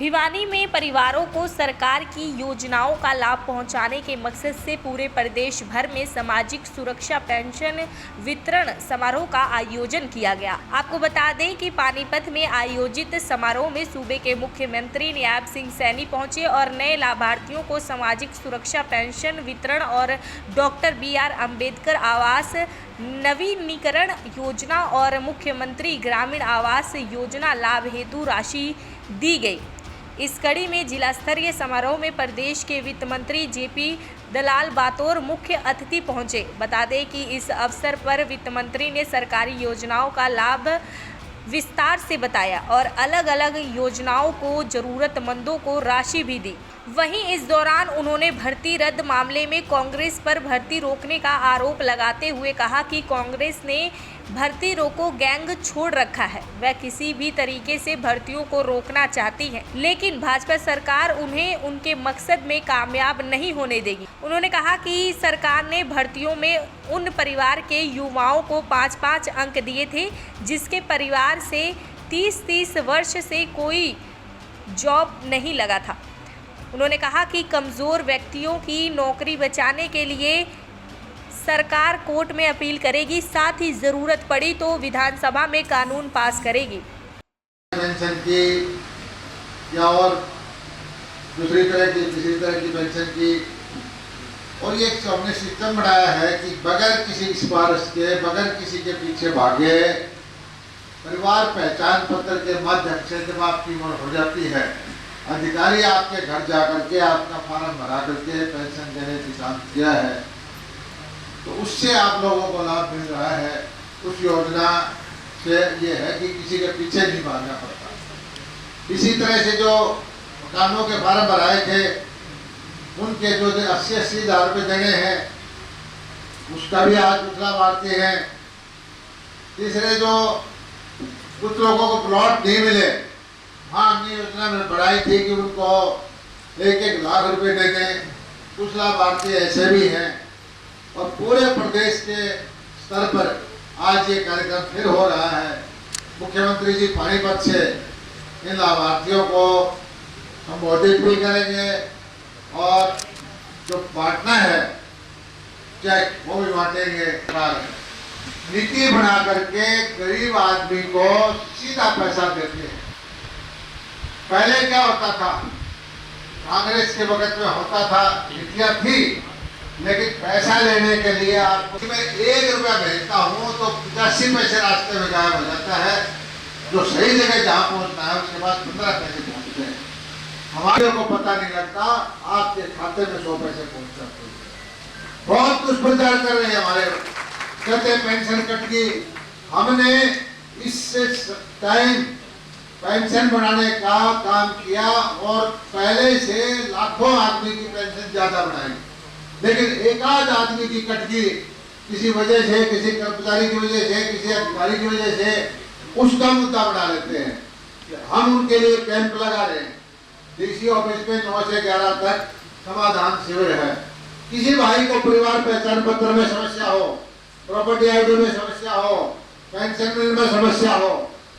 भिवानी में परिवारों को सरकार की योजनाओं का लाभ पहुंचाने के मकसद से पूरे प्रदेश भर में सामाजिक सुरक्षा पेंशन वितरण समारोह का आयोजन किया गया। आपको बता दें कि पानीपत में आयोजित समारोह में सूबे के मुख्यमंत्री नायब सिंह सैनी पहुंचे और नए लाभार्थियों को सामाजिक सुरक्षा पेंशन वितरण और डॉक्टर BR अम्बेडकर आवास नवीनीकरण योजना और मुख्यमंत्री ग्रामीण आवास योजना लाभ हेतु राशि दी गई। इस कड़ी में जिला स्तरीय समारोह में प्रदेश के वित्त मंत्री JP दलाल बातौर मुख्य अतिथि पहुंचे। बता दें कि इस अवसर पर वित्त मंत्री ने सरकारी योजनाओं का लाभ विस्तार से बताया और अलग अलग योजनाओं को जरूरतमंदों को राशि भी दी। वहीं इस दौरान उन्होंने भर्ती रद्द मामले में कांग्रेस पर भर्ती रोकने का आरोप लगाते हुए कहा कि कांग्रेस ने भर्ती रोको गैंग छोड़ रखा है। वह किसी भी तरीके से भर्तियों को रोकना चाहती है, लेकिन भाजपा सरकार उन्हें उनके मकसद में कामयाब नहीं होने देगी। उन्होंने कहा कि सरकार ने भर्तियों में उन परिवार के युवाओं को 5-5 अंक दिए थे जिसके परिवार से 30-30 वर्ष से कोई जॉब नहीं लगा था। उन्होंने कहा कि कमज़ोर व्यक्तियों की नौकरी बचाने के लिए सरकार कोर्ट में अपील करेगी, साथ ही ज़रूरत पड़ी तो विधानसभा में कानून पास करेगी। पेंशन की या और दूसरी तरह की तीसरी तरह की पेंशन की, और ये हमने सिस्टम बनाया है कि बगैर किसी सिफारिश के, बगैर किसी के पीछे भागे, परिवार पहचान पत्र के माध्यम से जब आपकी उम्र हो जाती है, अधिकारी आपके घर जा करके आपका फॉर्म भरा करके पेंशन देने की काम किया है, तो उससे आप लोगों को लाभ मिल रहा है। उस योजना से ये है कि किसी के पीछे नहीं भागना पड़ता। इसी तरह से जो मकानों के फॉर्म भराए थे, उनके जो 80-80 हज़ार रुपये देने हैं, उसका भी आज कुछ लाभार्थी हैं। तीसरे जो कुछ लोगों को प्लॉट नहीं मिले, हाँ हमने योजना में बढ़ाई थी कि उनको 1-1 लाख रुपए दे दें, कुछ लाभार्थी ऐसे भी हैं। और पूरे प्रदेश के स्तर पर आज ये कार्यक्रम फिर हो रहा है। मुख्यमंत्री जी पानीपत से इन लाभार्थियों को संबोधित भी करेंगे और जो बांटना है चेक वो भी बांटेंगे। नीति बना करके गरीब आदमी को सीधा पैसा देते हैं। पहले क्या होता था, कांग्रेस के वक्त में होता था, नीतियां थी, लेकिन पैसा लेने के लिए आपको मैं 1 रुपया भेजता हूँ तो 85 पैसे रास्ते में गायब हो जाता है। जो सही जगह जहाँ पहुँचना है उसके बाद 15 पैसे पहुँचते हैं। हमारे को पता नहीं लगता, आपके खाते में 100 पैसे पहुँच जाते हैं। बहुत दुष्प्रचार कर रहे हैं हमारे, कहते पेंशन कट की। हमने इससे टाइम पेंशन बढ़ाने का काम किया और पहले से लाखों आदमी की पेंशन ज्यादा बढ़ाई, लेकिन एक आध आदमी की कटगी किसी वजह से, किसी कर्मचारी की वजह से, किसी अधिकारी की वजह से उसका मुद्दा बढ़ा लेते हैं। हम उनके लिए कैंप लगा रहे हैं। DC ऑफिस में 9 से 11 तक समाधान शिविर है। किसी भाई को परिवार पहचान पत्र में समस्या हो, प्रॉपर्टी ID में समस्या हो, पेंशन बिल में समस्या हो,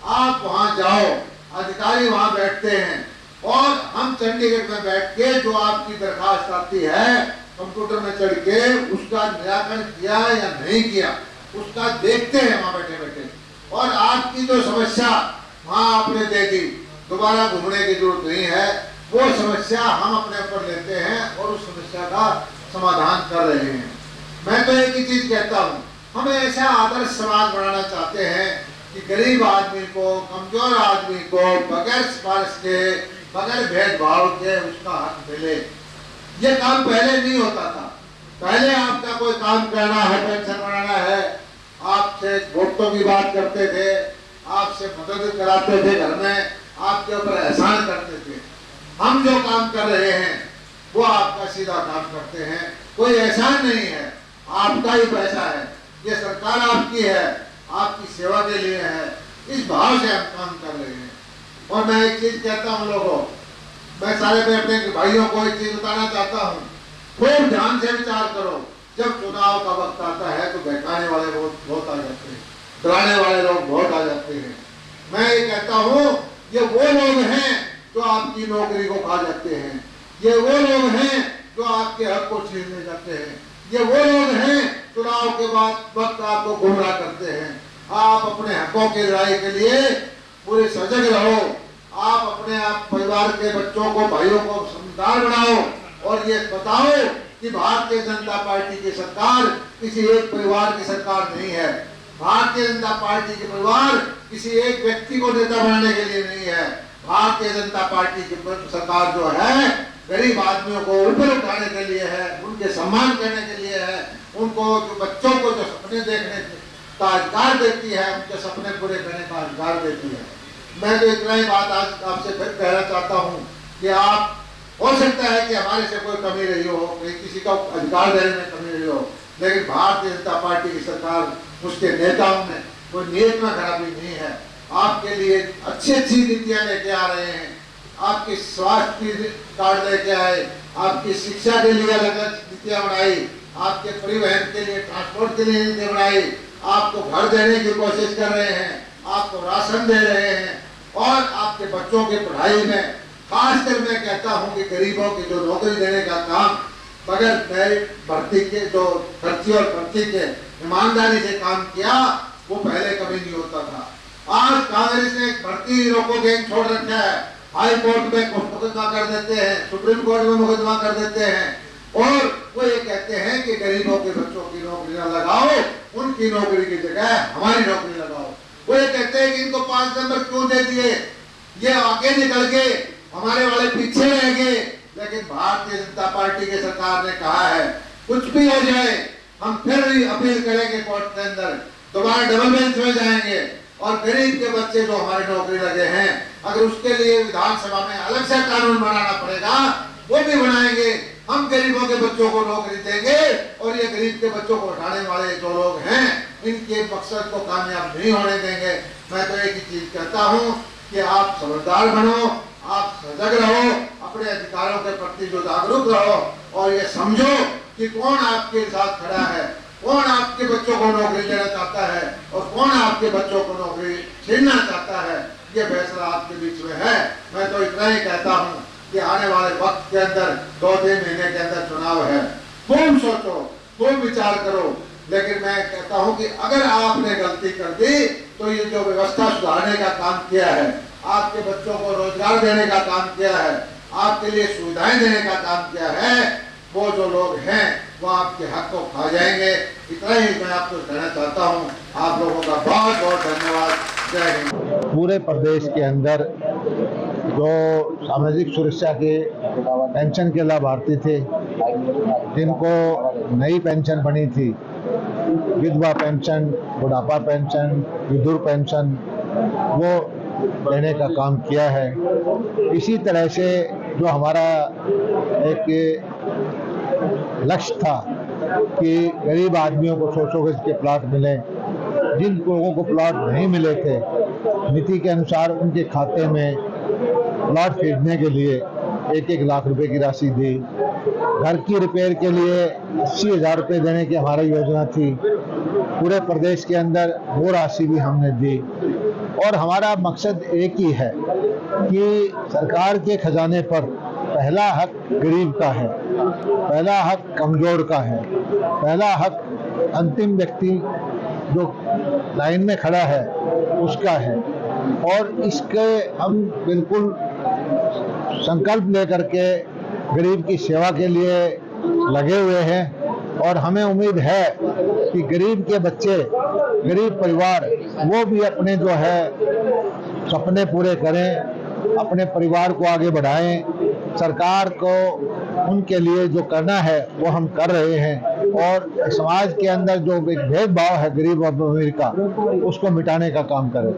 आप वहां जाओ, अधिकारी वहां बैठते हैं और हम चंडीगढ़ में बैठ के जो आपकी दरखास्त आती है कंप्यूटर में चढ़ के उसका निराकरण किया या नहीं किया उसका देखते हैं वहां बैठे बैठे। और आपकी जो समस्या वहां आपने दे दी, दोबारा घूमने की जरूरत नहीं है। वो समस्या हम अपने ऊपर लेते हैं और उस समस्या का समाधान कर रहे हैं। मैं तो एक ही चीज कहता हूँ, हम ऐसा आदर्श समाज बनाना चाहते हैं कि गरीब आदमी को, कमजोर आदमी को बगैर सिफारिश के, बगैर भेदभाव के उसका हक मिले। ये काम पहले नहीं होता था। पहले आपका कोई काम करना है, पेंशन बनाना है, आपसे वोटों की बात करते थे, आपसे मदद कराते थे, घर में आपके ऊपर एहसान करते थे। हम जो काम कर रहे हैं वो आपका सीधा काम करते हैं, कोई एहसान नहीं है, आपका ही पैसा है, ये सरकार आपकी है, आपकी सेवा के लिए है। इस भाव से हम काम कर रहे हैं। और मैं एक चीज कहता हूँ लोगों, मैं सारे अपने भाइयों को एक चीज बताना चाहता हूँ, खूब ध्यान से विचार करो। जब चुनाव का वक्त आता है तो बहकाने वाले लोग बहुत आ जाते हैं, डराने वाले लोग बहुत आ जाते हैं। मैं ये कहता हूँ, ये वो लोग हैं जो आपकी नौकरी को खा जाते हैं, ये वो लोग हैं जो आपके हक को छीनने जाते हैं, ये वो लोग हैं चुनाव के बाद वक्त आपको गुमराह करते हैं। आप अपने हकों की लड़ाई के लिए पूरे सजग रहो। आप अपने आप परिवार के बच्चों को, भाइयों को समझदार बनाओ और ये बताओ कि भारतीय जनता पार्टी की सरकार किसी एक परिवार की सरकार नहीं है। भारतीय जनता पार्टी के परिवार किसी एक व्यक्ति को नेता बनाने के लिए नहीं है। भारतीय जनता पार्टी की सरकार जो है गरीब आदमियों को ऊपर उठाने के लिए है, उनके सम्मान करने के लिए है, उनको जो बच्चों को जो सपने देखने का अधिकार देती है, उनके सपने पूरे करने का अधिकार देती है। मैं तो इतना ही बात आज आपसे फिर कहना चाहता हूँ कि आप, हो सकता है कि हमारे से कोई कमी रही हो, किसी का अधिकार देने में कमी रही हो, लेकिन भारतीय जनता पार्टी की सरकार, उसके नेताओं में कोई नीयत में खराबी नहीं है। आपके लिए अच्छी अच्छी नीतियां लेके आ रहे हैं। आपकी स्वास्थ्य कार्ड लेके आए, आपकी शिक्षा के लिए अलग अलग नीतियां बनाई, आपके परिवहन के लिए, ट्रांसपोर्ट के लिए नीतियां बनाई, आपको घर देने की कोशिश कर रहे हैं, आपको राशन दे रहे हैं और आपके बच्चों की पढ़ाई में खासकर मैं कहता हूं कि गरीबों की जो नौकरी देने का काम बगैर मेरिट भर्ती के, जो भर्ती और भर्ती के ईमानदारी से काम किया, वो पहले कभी नहीं होता था। आज कांग्रेस ने भर्ती रोको गैंग छोड़ रखा है, हाई कोर्ट में मुकदमा कर देते हैं, सुप्रीम कोर्ट में मुकदमा कर देते हैं और वो ये कहते हैं कि गरीबों के बच्चों की नौकरी न लगाओ, उनकी नौकरी की जगह हमारी नौकरी लगाओ। वो ये कहते हैं कि इनको 5 नंबर क्यों दे दिए, ये आगे निकल गए, हमारे वाले पीछे रह गए। लेकिन भारतीय जनता पार्टी की सरकार ने कहा है कुछ भी हो जाए हम फिर अपील करेंगे कोर्ट के अंदर, दोबारा डबल बेंच में जाएंगे और गरीब के बच्चे जो हमारी नौकरी लगे हैं, अगर उसके लिए विधानसभा में अलग से कानून बनाना पड़ेगा वो भी बनाएंगे। हम गरीबों के बच्चों को नौकरी देंगे और ये गरीब के बच्चों को उठाने वाले जो लोग हैं, इनके मकसद को कामयाब नहीं होने देंगे। मैं तो एक ही चीज कहता हूँ कि आप समझदार बनो, आप सजग रहो, अपने अधिकारों के प्रति जो जागरूक रहो और ये समझो कि कौन आपके साथ खड़ा है, कौन आपके बच्चों को नौकरी देना चाहता है और कौन आपके बच्चों को नौकरी छीनना चाहता है। ये फैसला आपके बीच में है। मैं तो इतना ही कहता हूँ कि आने वाले वक्त के अंदर 2-3 महीने के अंदर चुनाव है, तुम सोचो, तुम विचार करो। लेकिन मैं कहता हूं कि अगर आपने गलती कर दी तो ये जो व्यवस्था सुधारने का काम किया है, आपके बच्चों को रोजगार देने का काम किया है, आपके लिए सुविधाएं देने का काम किया है, वो जो लोग हैं वो आपके हक को खा जाएंगे। इतना ही मैं आपको कहना चाहता हूं। आप लोगों का बहुत बहुत धन्यवाद। जय हिंद। पूरे प्रदेश के अंदर जो सामाजिक सुरक्षा के पेंशन के लाभार्थी थे, जिनको नई पेंशन बनी थी, विधवा पेंशन, बुढ़ापा पेंशन, विधुर पेंशन, वो देने का काम किया है। इसी तरह से जो हमारा एक लक्ष्य था कि गरीब आदमियों को 100 गज के प्लाट मिले, जिन लोगों को प्लाट नहीं मिले थे, नीति के अनुसार उनके खाते में प्लाट खरीदने के लिए 1-1 लाख रुपए की राशि दी। घर की रिपेयर के लिए 80,000 रुपये देने की हमारी योजना थी। पूरे प्रदेश के अंदर वो राशि भी हमने दी और हमारा मकसद एक ही है कि सरकार के खजाने पर पहला हक गरीब का है, पहला हक कमजोर का है, पहला हक अंतिम व्यक्ति जो लाइन में खड़ा है उसका है। और इसके हम बिल्कुल संकल्प लेकर के गरीब की सेवा के लिए लगे हुए हैं और हमें उम्मीद है कि गरीब के बच्चे, गरीब परिवार वो भी अपने जो है सपने पूरे करें, अपने परिवार को आगे बढ़ाएं। सरकार को उनके लिए जो करना है वो हम कर रहे हैं और समाज के अंदर जो एक भेदभाव है गरीब और अमीर का, उसको मिटाने का काम करें।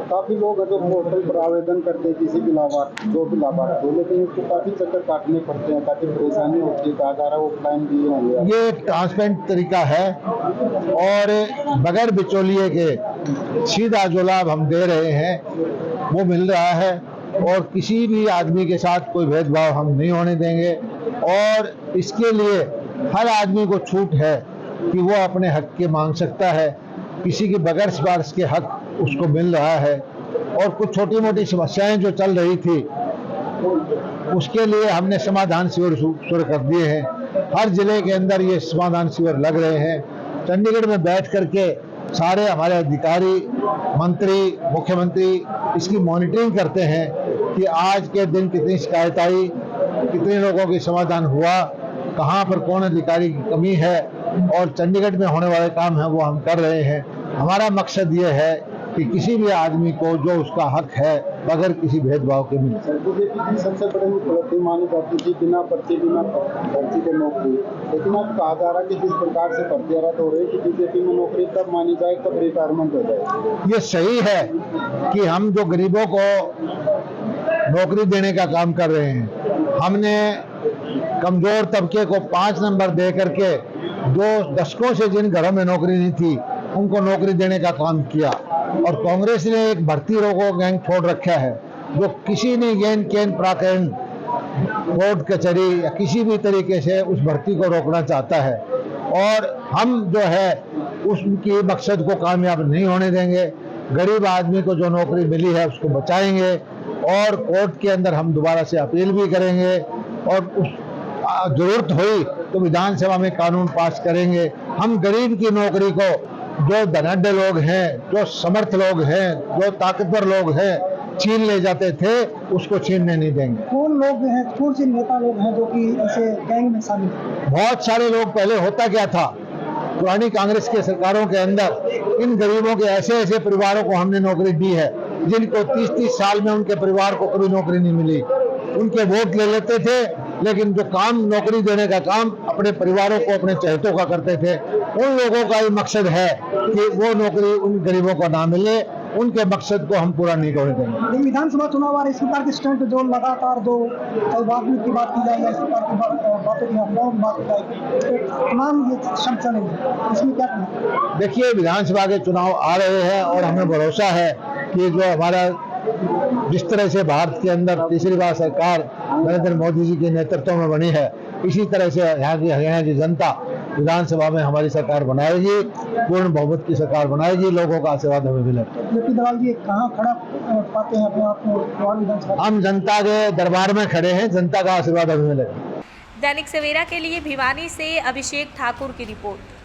काफी लोग अगर पोर्टल पर आवेदन करते हैं किसी भी लाभार्थी, जो भी लाभार्थी हो, लेकिन उसको काफी चक्कर काटने पड़ते हैं, काफी परेशानी होती है, कहा ऑफलाइन दिए होंगे। ये एक ट्रांसपेरेंट तरीका है और बगैर बिचौलिए के सीधा जो लाभ हम दे रहे हैं वो मिल रहा है और किसी भी आदमी के साथ कोई भेदभाव हम नहीं होने देंगे। और इसके लिए हर आदमी को छूट है कि वो अपने हक के मांग सकता है, किसी की बगैर सिफारिश के हक उसको मिल रहा है। और कुछ छोटी मोटी समस्याएं जो चल रही थी उसके लिए हमने समाधान शिविर शुरू कर दिए हैं। हर जिले के अंदर ये समाधान शिविर लग रहे हैं। चंडीगढ़ में बैठ करके सारे हमारे अधिकारी, मंत्री, मुख्यमंत्री इसकी मॉनिटरिंग करते हैं कि आज के दिन कितनी शिकायत आई, कितने लोगों की समाधान हुआ, कहाँ पर कौन अधिकारी की कमी है, और चंडीगढ़ में होने वाले काम है वो हम कर रहे हैं। हमारा मकसद ये है कि किसी भी आदमी को जो उसका हक है बगैर किसी भेदभाव के मिले। सर, बीजेपी की सबसे बड़ी उपलब्धि मानी जाती थी बिना पर्ची के नौकरी, लेकिन अब कहा जा रहा है कि जिस प्रकार से भर्ती रद्द हो रही है कि बीजेपी में नौकरी तब मानी जाए तब रिटायरमेंट हो जाए। ये सही है कि हम जो गरीबों को नौकरी देने का काम कर रहे हैं, हमने कमजोर तबके को 5 नंबर दे करके जो दशकों से जिन घरों में नौकरी नहीं थी उनको नौकरी देने का काम किया, और कांग्रेस ने एक भर्ती रोको गैंग छोड़ रखा है जो किसी ने गेन केन प्राकरण कोर्ट कचहरी या किसी भी तरीके से उस भर्ती को रोकना चाहता है, और हम जो है उसकी मकसद को कामयाब नहीं होने देंगे। गरीब आदमी को जो नौकरी मिली है उसको बचाएंगे, और कोर्ट के अंदर हम दोबारा से अपील भी करेंगे, और उस जरूरत हुई तो विधानसभा में कानून पास करेंगे। हम गरीब की नौकरी को जो धनाढ्य लोग हैं, जो समर्थ लोग हैं, जो ताकतवर लोग हैं छीन ले जाते थे, उसको छीनने नहीं देंगे। कौन लोग हैं, कौन से नेता लोग हैं जो कि इसे गैंग में शामिल हैं? बहुत सारे लोग। पहले होता क्या था, पुरानी कांग्रेस के सरकारों के अंदर इन गरीबों के ऐसे ऐसे परिवारों को हमने नौकरी दी है जिनको 30-30 साल में उनके परिवार को कभी नौकरी नहीं मिली। उनके वोट ले लेते थे, लेकिन जो काम नौकरी देने का काम अपने परिवारों को, अपने चहेतों का करते थे। उन लोगों का ये मकसद है कि वो नौकरी उन गरीबों को ना मिले, उनके मकसद को हम पूरा नहीं करने देंगे। लेकिन विधानसभा चुनाव आ रहे, इस प्रकार के स्टंट जो लगातार जो वादवियों की बात की जाए, इस प्रकार की बातों की अफवाहों की बात की जाए, तमाम ये शब्द चलेंगे, इसमें क्या कहना? देखिए, विधानसभा के चुनाव आ रहे हैं और हमें भरोसा है कि जो हमारा जिस तरह से भारत के अंदर तीसरी बार सरकार नरेंद्र मोदी जी के नेतृत्व में बनी है, इसी तरह से यहाँ की हरियाणा की जनता विधानसभा में हमारी सरकार बनाएगी, पूर्ण बहुमत की सरकार बनाएगी। लोगों का आशीर्वाद हमें मिलेगा। जेपी दलाल जी कहाँ खड़ा पाते हैं अपने आप को? हम जनता के दरबार में खड़े हैं, जनता का आशीर्वाद हमें मिलेगा। दैनिक सवेरा के लिए भिवानी से अभिषेक ठाकुर की रिपोर्ट।